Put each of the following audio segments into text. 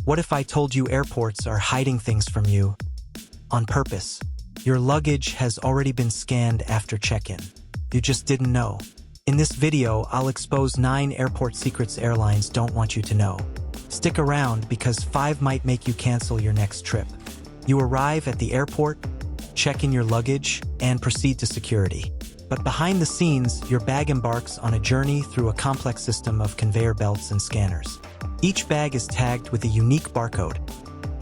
What if I told you airports are hiding things from you on purpose? Your luggage has already been scanned after check-in. You just didn't know. In this video, I'll expose 9 airport secrets airlines don't want you to know. Stick around because 5 might make you cancel your next trip. You arrive at the airport, check in your luggage, and proceed to security. But behind the scenes, your bag embarks on a journey through a complex system of conveyor belts and scanners. Each bag is tagged with a unique barcode,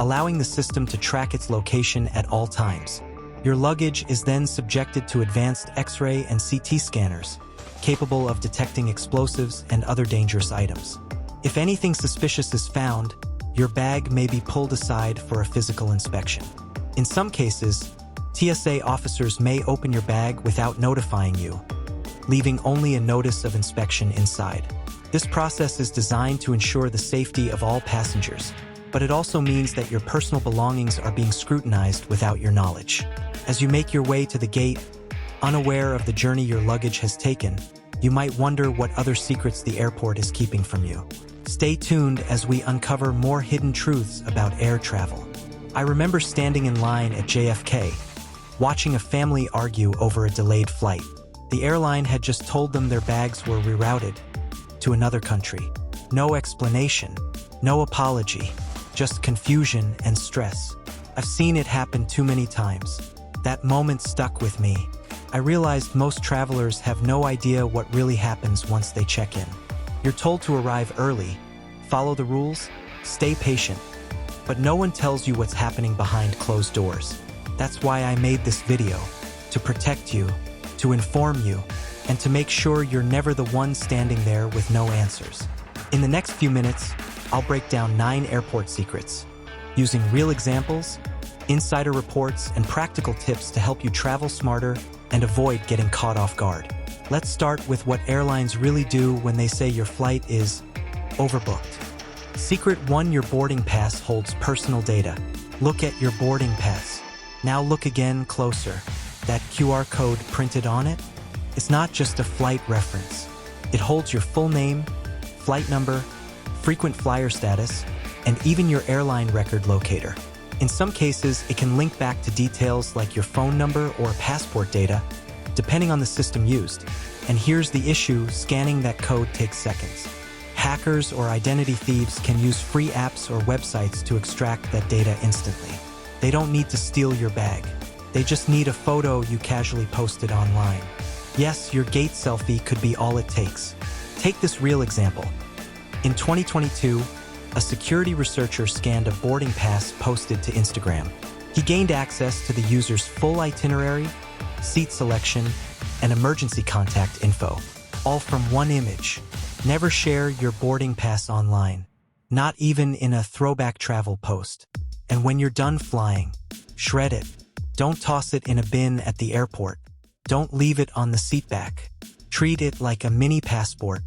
allowing the system to track its location at all times. Your luggage is then subjected to advanced X-ray and CT scanners, capable of detecting explosives and other dangerous items. If anything suspicious is found, your bag may be pulled aside for a physical inspection. In some cases, TSA officers may open your bag without notifying you, leaving only a notice of inspection inside. This process is designed to ensure the safety of all passengers, but it also means that your personal belongings are being scrutinized without your knowledge. As you make your way to the gate, unaware of the journey your luggage has taken, you might wonder what other secrets the airport is keeping from you. Stay tuned as we uncover more hidden truths about air travel. I remember standing in line at JFK, watching a family argue over a delayed flight. The airline had just told them their bags were rerouted to another country. No explanation, no apology, just confusion and stress. I've seen it happen too many times. That moment stuck with me. I realized most travelers have no idea what really happens once they check in. You're told to arrive early, follow the rules, stay patient, but no one tells you what's happening behind closed doors. That's why I made this video, to protect you, to inform you, and to make sure you're never the one standing there with no answers. In the next few minutes, I'll break down 9 airport secrets, using real examples, insider reports, and practical tips to help you travel smarter and avoid getting caught off guard. Let's start with what airlines really do when they say your flight is overbooked. Secret 1: your boarding pass holds personal data. Look at your boarding pass. Now look again closer. That QR code printed on it? It's not just a flight reference. It holds your full name, flight number, frequent flyer status, and even your airline record locator. In some cases, it can link back to details like your phone number or passport data, depending on the system used. And here's the issue: scanning that code takes seconds. Hackers or identity thieves can use free apps or websites to extract that data instantly. They don't need to steal your bag. They just need a photo you casually posted online. Yes, your gate selfie could be all it takes. Take this real example. In 2022, a security researcher scanned a boarding pass posted to Instagram. He gained access to the user's full itinerary, seat selection, and emergency contact info, all from one image. Never share your boarding pass online, not even in a throwback travel post. And when you're done flying, shred it. Don't toss it in a bin at the airport. Don't leave it on the seat back. Treat it like a mini passport,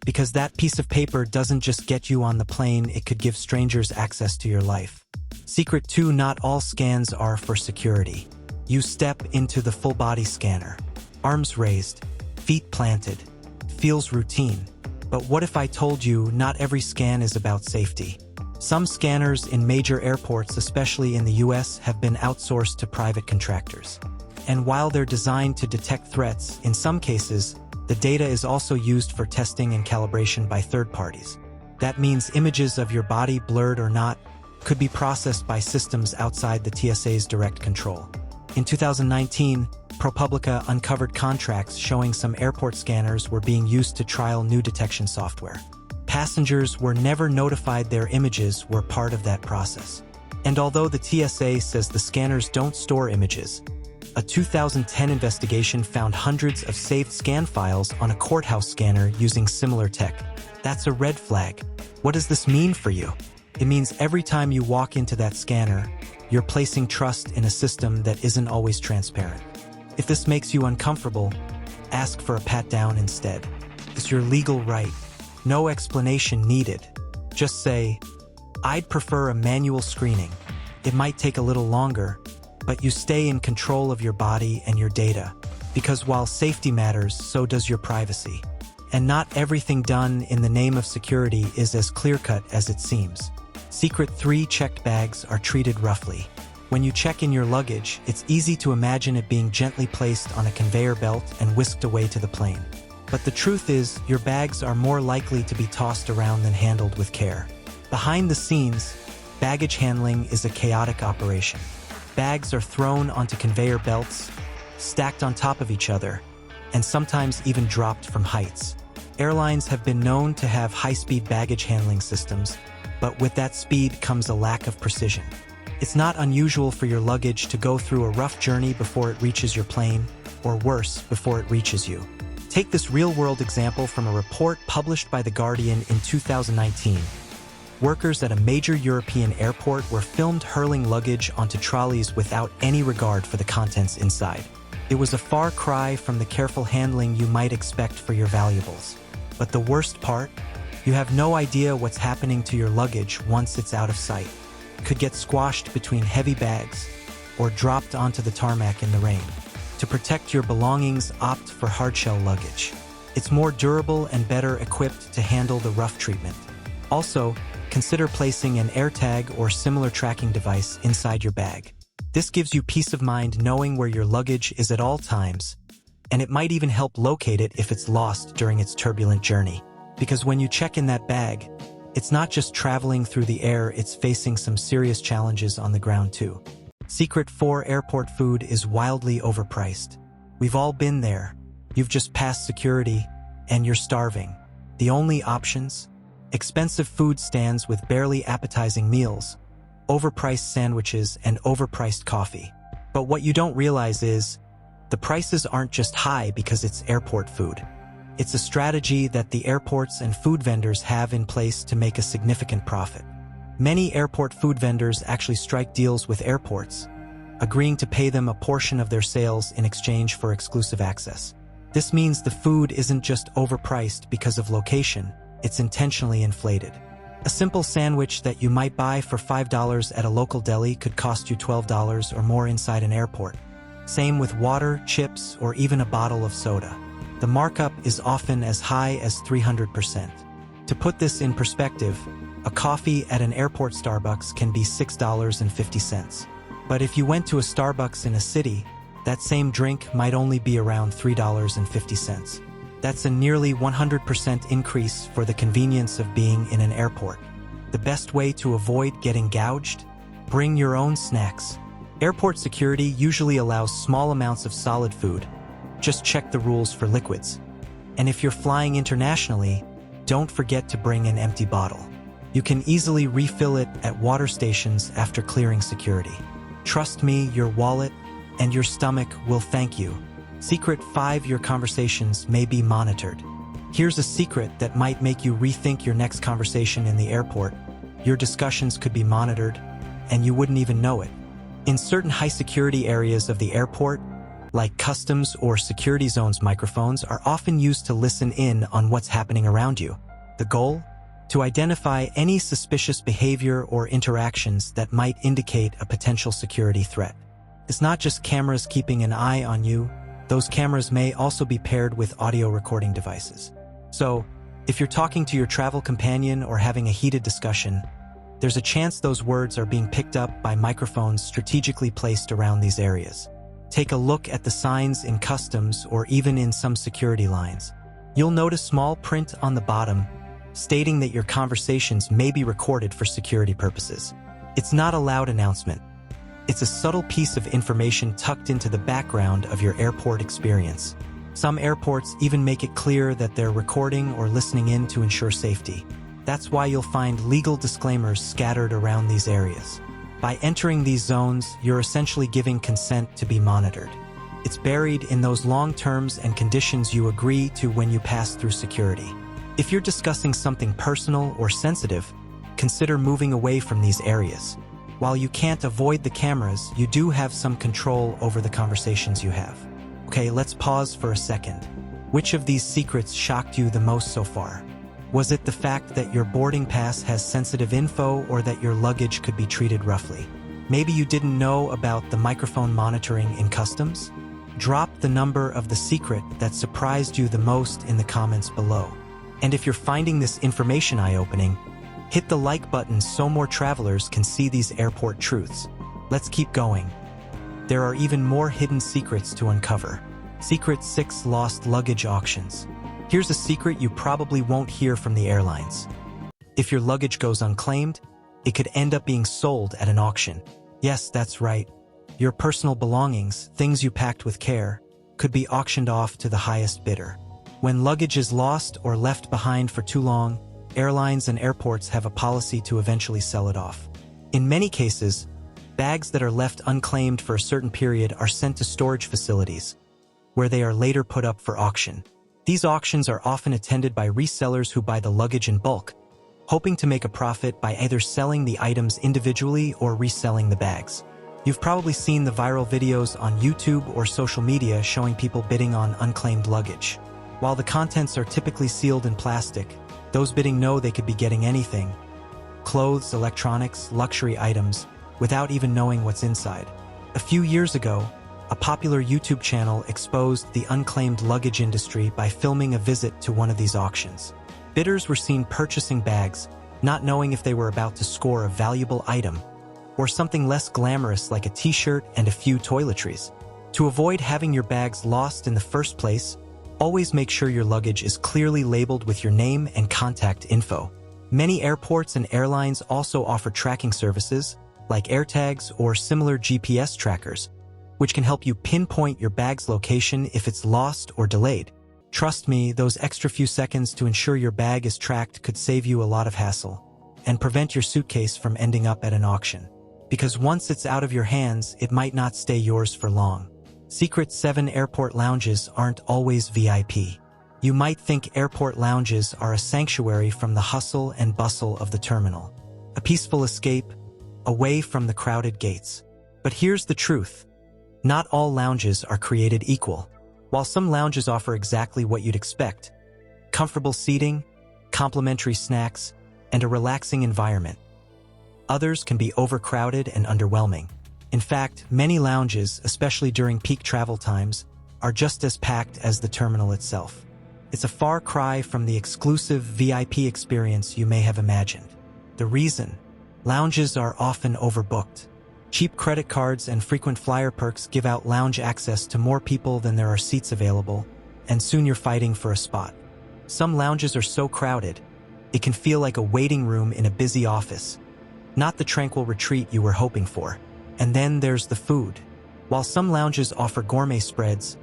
because that piece of paper doesn't just get you on the plane, it could give strangers access to your life. Secret 2: not all scans are for security. You step into the full-body scanner. Arms raised, feet planted. Feels routine. But what if I told you not every scan is about safety? Some scanners in major airports, especially in the US, have been outsourced to private contractors. And while they're designed to detect threats, in some cases, the data is also used for testing and calibration by third parties. That means images of your body, blurred or not, could be processed by systems outside the TSA's direct control. In 2019, ProPublica uncovered contracts showing some airport scanners were being used to trial new detection software. Passengers were never notified their images were part of that process. And although the TSA says the scanners don't store images, a 2010 investigation found hundreds of saved scan files on a courthouse scanner using similar tech. That's a red flag. What does this mean for you? It means every time you walk into that scanner, you're placing trust in a system that isn't always transparent. If this makes you uncomfortable, ask for a pat-down instead. It's your legal right. No explanation needed. Just say, "I'd prefer a manual screening. It might take a little longer, but you stay in control of your body and your data, because while safety matters, so does your privacy. And not everything done in the name of security is as clear-cut as it seems. Secret 3. Checked bags are treated roughly. When you check in your luggage, it's easy to imagine it being gently placed on a conveyor belt and whisked away to the plane. But the truth is, your bags are more likely to be tossed around than handled with care. Behind the scenes, baggage handling is a chaotic operation. Bags are thrown onto conveyor belts, stacked on top of each other, and sometimes even dropped from heights. Airlines have been known to have high-speed baggage handling systems, but with that speed comes a lack of precision. It's not unusual for your luggage to go through a rough journey before it reaches your plane, or worse, before it reaches you. Take this real-world example from a report published by The Guardian in 2019. Workers at a major European airport were filmed hurling luggage onto trolleys without any regard for the contents inside. It was a far cry from the careful handling you might expect for your valuables. But the worst part? You have no idea what's happening to your luggage once it's out of sight. It could get squashed between heavy bags or dropped onto the tarmac in the rain. To protect your belongings, opt for hardshell luggage. It's more durable and better equipped to handle the rough treatment. Also, consider placing an AirTag or similar tracking device inside your bag. This gives you peace of mind knowing where your luggage is at all times, and it might even help locate it if it's lost during its turbulent journey. Because when you check in that bag, it's not just traveling through the air, it's facing some serious challenges on the ground too. Secret 4. Airport food is wildly overpriced. We've all been there. You've just passed security, and you're starving. The only options? Expensive food stands with barely appetizing meals, overpriced sandwiches, and overpriced coffee. But what you don't realize is, the prices aren't just high because it's airport food. It's a strategy that the airports and food vendors have in place to make a significant profit. Many airport food vendors actually strike deals with airports, agreeing to pay them a portion of their sales in exchange for exclusive access. This means the food isn't just overpriced because of location, it's intentionally inflated. A simple sandwich that you might buy for $5 at a local deli could cost you $12 or more inside an airport. Same with water, chips, or even a bottle of soda. The markup is often as high as 300%. To put this in perspective, a coffee at an airport Starbucks can be $6.50. But if you went to a Starbucks in a city, that same drink might only be around $3.50. That's a nearly 100% increase for the convenience of being in an airport. The best way to avoid getting gouged? Bring your own snacks. Airport security usually allows small amounts of solid food. Just check the rules for liquids. And if you're flying internationally, don't forget to bring an empty bottle. You can easily refill it at water stations after clearing security. Trust me, your wallet and your stomach will thank you. Secret 5. Your conversations may be monitored. Here's a secret that might make you rethink your next conversation in the airport. Your discussions could be monitored, and you wouldn't even know it. In certain high-security areas of the airport, like customs or security zones, microphones are often used to listen in on what's happening around you. The goal? To identify any suspicious behavior or interactions that might indicate a potential security threat. It's not just cameras keeping an eye on you. Those cameras may also be paired with audio recording devices. So, if you're talking to your travel companion or having a heated discussion, there's a chance those words are being picked up by microphones strategically placed around these areas. Take a look at the signs in customs or even in some security lines. You'll notice small print on the bottom stating that your conversations may be recorded for security purposes. It's not a loud announcement. It's a subtle piece of information tucked into the background of your airport experience. Some airports even make it clear that they're recording or listening in to ensure safety. That's why you'll find legal disclaimers scattered around these areas. By entering these zones, you're essentially giving consent to be monitored. It's buried in those long terms and conditions you agree to when you pass through security. If you're discussing something personal or sensitive, consider moving away from these areas. While you can't avoid the cameras, you do have some control over the conversations you have. Okay, let's pause for a second. Which of these secrets shocked you the most so far? Was it the fact that your boarding pass has sensitive info or that your luggage could be treated roughly? Maybe you didn't know about the microphone monitoring in customs? Drop the number of the secret that surprised you the most in the comments below. And if you're finding this information eye-opening, Hit the like button so more travelers can see these airport truths. Let's keep going. There are even more hidden secrets to uncover. Secret 6 Lost Luggage Auctions. Here's a secret you probably won't hear from the airlines. If your luggage goes unclaimed, it could end up being sold at an auction. Yes, that's right. Your personal belongings, things you packed with care, could be auctioned off to the highest bidder. When luggage is lost or left behind for too long, airlines and airports have a policy to eventually sell it off. In many cases, bags that are left unclaimed for a certain period are sent to storage facilities, where they are later put up for auction. These auctions are often attended by resellers who buy the luggage in bulk, hoping to make a profit by either selling the items individually or reselling the bags. You've probably seen the viral videos on YouTube or social media showing people bidding on unclaimed luggage. While the contents are typically sealed in plastic, those bidding know they could be getting anything: clothes, electronics, luxury items, without even knowing what's inside. A few years ago, a popular YouTube channel exposed the unclaimed luggage industry by filming a visit to one of these auctions. Bidders were seen purchasing bags, not knowing if they were about to score a valuable item, or something less glamorous like a t-shirt and a few toiletries. To avoid having your bags lost in the first place, always make sure your luggage is clearly labeled with your name and contact info. Many airports and airlines also offer tracking services, like AirTags or similar GPS trackers, which can help you pinpoint your bag's location if it's lost or delayed. Trust me, those extra few seconds to ensure your bag is tracked could save you a lot of hassle and prevent your suitcase from ending up at an auction. Because once it's out of your hands, it might not stay yours for long. Secret 7 Airport Lounges aren't always VIP. You might think airport lounges are a sanctuary from the hustle and bustle of the terminal, a peaceful escape away from the crowded gates. But here's the truth. Not all lounges are created equal. While some lounges offer exactly what you'd expect: comfortable seating, complimentary snacks, and a relaxing environment, others can be overcrowded and underwhelming. In fact, many lounges, especially during peak travel times, are just as packed as the terminal itself. It's a far cry from the exclusive VIP experience you may have imagined. The reason? Lounges are often overbooked. Cheap credit cards and frequent flyer perks give out lounge access to more people than there are seats available, and soon you're fighting for a spot. Some lounges are so crowded, it can feel like a waiting room in a busy office, not the tranquil retreat you were hoping for. And then there's the food. While some lounges offer gourmet spreads,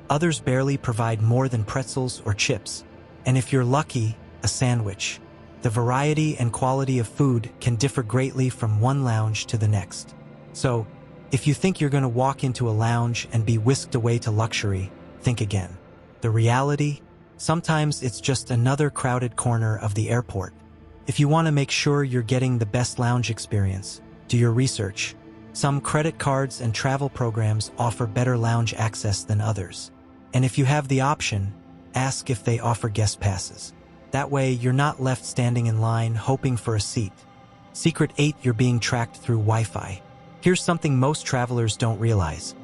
others barely provide more than pretzels or chips. And if you're lucky, a sandwich. The variety and quality of food can differ greatly from one lounge to the next. So, if you think you're going to walk into a lounge and be whisked away to luxury, think again. The reality? Sometimes it's just another crowded corner of the airport. If you want to make sure you're getting the best lounge experience, do your research. Some credit cards and travel programs offer better lounge access than others. And if you have the option, ask if they offer guest passes. That way, you're not left standing in line hoping for a seat. Secret 8: You're being tracked through Wi-Fi. Here's something most travelers don't realize.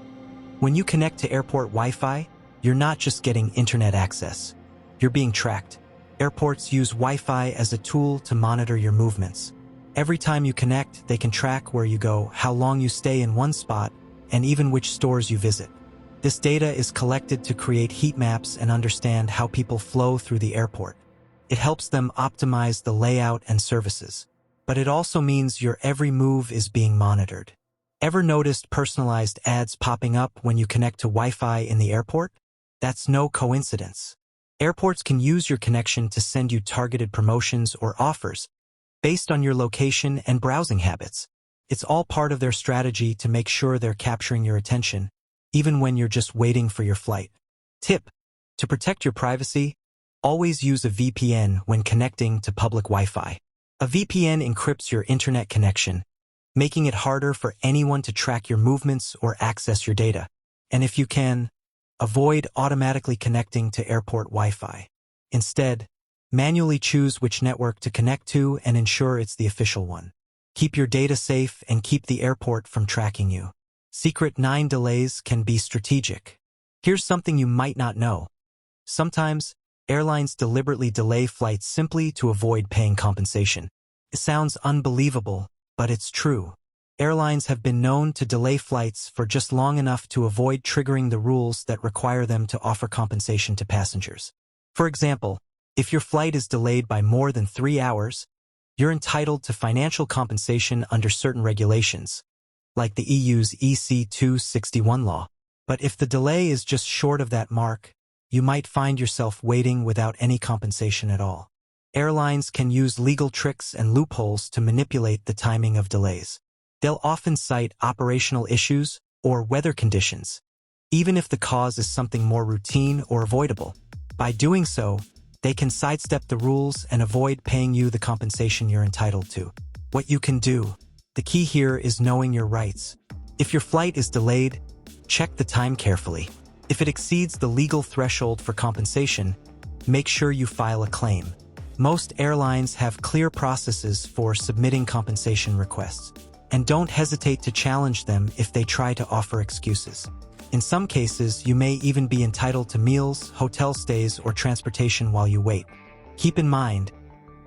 When you connect to airport Wi-Fi, you're not just getting internet access. You're being tracked. Airports use Wi-Fi as a tool to monitor your movements. Every time you connect, they can track where you go, how long you stay in one spot, and even which stores you visit. This data is collected to create heat maps and understand how people flow through the airport. It helps them optimize the layout and services. But it also means your every move is being monitored. Ever noticed personalized ads popping up when you connect to Wi-Fi in the airport? That's no coincidence. Airports can use your connection to send you targeted promotions or offers based on your location and browsing habits. It's all part of their strategy to make sure they're capturing your attention, even when you're just waiting for your flight. Tip: to protect your privacy, always use a VPN when connecting to public Wi-Fi. A VPN encrypts your internet connection, making it harder for anyone to track your movements or access your data. And if you can, avoid automatically connecting to airport Wi-Fi. Instead, manually choose which network to connect to and ensure it's the official one. Keep your data safe and keep the airport from tracking you. Secret 9: Delays can be strategic. Here's something you might not know. Sometimes, airlines deliberately delay flights simply to avoid paying compensation. It sounds unbelievable, but it's true. Airlines have been known to delay flights for just long enough to avoid triggering the rules that require them to offer compensation to passengers. For example, if your flight is delayed by more than 3 hours, you're entitled to financial compensation under certain regulations, like the EU's EC 261 law. But if the delay is just short of that mark, you might find yourself waiting without any compensation at all. Airlines can use legal tricks and loopholes to manipulate the timing of delays. They'll often cite operational issues or weather conditions, even if the cause is something more routine or avoidable. By doing so, they can sidestep the rules and avoid paying you the compensation you're entitled to. What you can do. The key here is knowing your rights. If your flight is delayed, check the time carefully. If it exceeds the legal threshold for compensation, make sure you file a claim. Most airlines have clear processes for submitting compensation requests, and don't hesitate to challenge them if they try to offer excuses. In some cases, you may even be entitled to meals, hotel stays, or transportation while you wait. Keep in mind,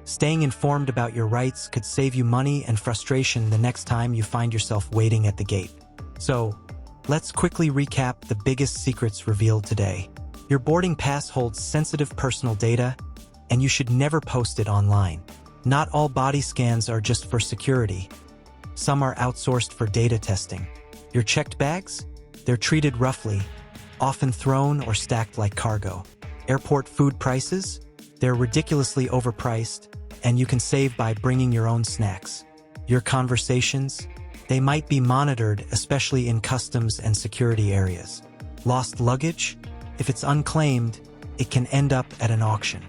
staying informed about your rights could save you money and frustration the next time you find yourself waiting at the gate. So, let's quickly recap the biggest secrets revealed today. Your boarding pass holds sensitive personal data, and you should never post it online. Not all body scans are just for security. Some are outsourced for data testing. Your checked bags? They're treated roughly, often thrown or stacked like cargo. Airport food prices? They're ridiculously overpriced, and you can save by bringing your own snacks. Your conversations? They might be monitored, especially in customs and security areas. Lost luggage? If it's unclaimed, it can end up at an auction.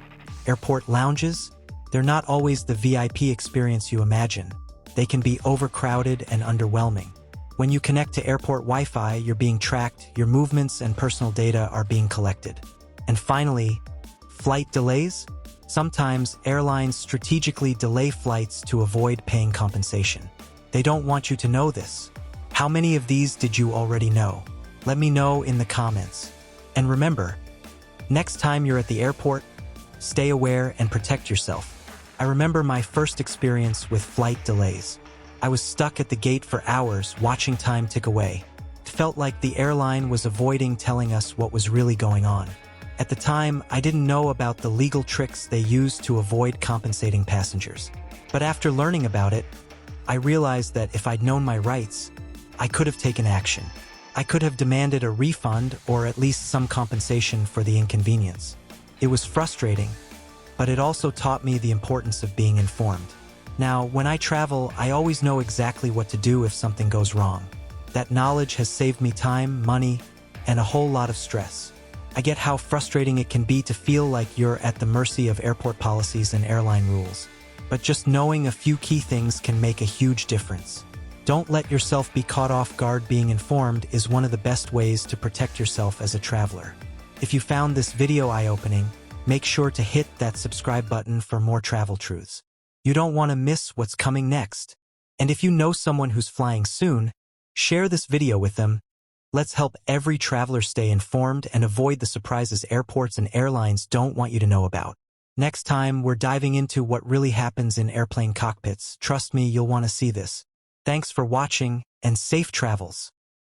Airport lounges? They're not always the VIP experience you imagine. They can be overcrowded and underwhelming. When you connect to airport Wi-Fi, you're being tracked, your movements and personal data are being collected. And finally, flight delays? Sometimes airlines strategically delay flights to avoid paying compensation. They don't want you to know this. How many of these did you already know? Let me know in the comments. And remember, next time you're at the airport, stay aware and protect yourself. I remember my first experience with flight delays. I was stuck at the gate for hours, watching time tick away. It felt like the airline was avoiding telling us what was really going on. At the time, I didn't know about the legal tricks they used to avoid compensating passengers. But after learning about it, I realized that if I'd known my rights, I could have taken action. I could have demanded a refund or at least some compensation for the inconvenience. It was frustrating, but it also taught me the importance of being informed. Now, when I travel, I always know exactly what to do if something goes wrong. That knowledge has saved me time, money, and a whole lot of stress. I get how frustrating it can be to feel like you're at the mercy of airport policies and airline rules. But just knowing a few key things can make a huge difference. Don't let yourself be caught off guard. Being informed is one of the best ways to protect yourself as a traveler. If you found this video eye-opening, make sure to hit that subscribe button for more travel truths. You don't want to miss what's coming next. And if you know someone who's flying soon, share this video with them. Let's help every traveler stay informed and avoid the surprises airports and airlines don't want you to know about. Next time, we're diving into what really happens in airplane cockpits. Trust me, you'll want to see this. Thanks for watching, and safe travels.